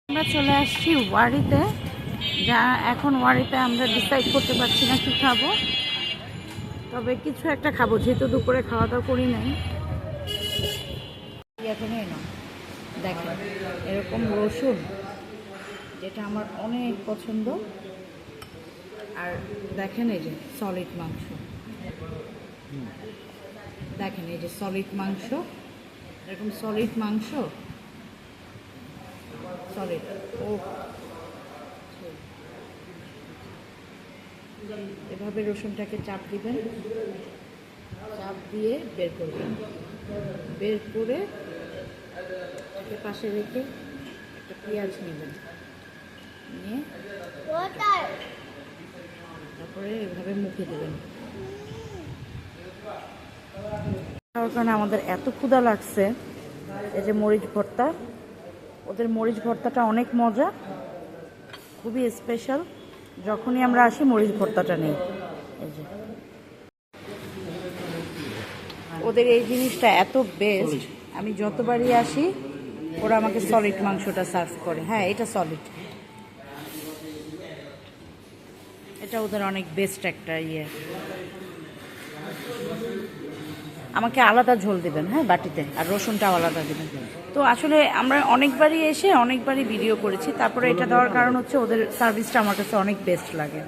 আমরা চলে আসছি ওয়ারিতে। যা এখন ওয়ারিতে আমরা ডিসাইড করতে পারছি না কি খাবো, তবে কিছু একটা খাবো, যেহেতু দুপুরে খাওয়া দাওয়া করি নাই। এখনই না দেখেন এরকম রসুন, যেটা আমার অনেক পছন্দ। আর দেখেন এই যে সলিড মাংস, দেখেন এই যে সলিড মাংস, এরকম সলিড মাংস, সলিড। ও এভাবে রসুনটাকে চাপ দিবেন, চাপ দিয়ে বের করবেন, বের করে এটাকে পাশে রেখে একটা পেঁয়াজ নেবেন, নিয়ে তারপরে এভাবে মুখে দেবেন। তার কারণে আমাদের এত ক্ষুধা লাগছে। এই যে মরিচ ভর্তা, ওদের মরিচ ভর্তাটা অনেক মজা, খুবই স্পেশাল। যখনই আমরা আসি মরিচ ভর্তাটা নেই। এই যে ওদের এই জিনিসটা এত বেস্ট, আমি যতবারই আসি ওরা আমাকে সলিড মাংসটা সার্ভ করে। হ্যাঁ, এটা সলিড, এটা ওদের অনেক বেস্ট একটা ইয়ে। আমাকে আলাদা ঝোল দেবেন, হ্যাঁ, বাটিতে, আর রসুনটাও আলাদা দেবেন। তো আসলে আমরা অনেকবারই এসে অনেকবারই ভিডিও করেছি, তারপরে এটা দেওয়ার কারণ হচ্ছে ওদের সার্ভিসটা আমার কাছে অনেক বেস্ট লাগে।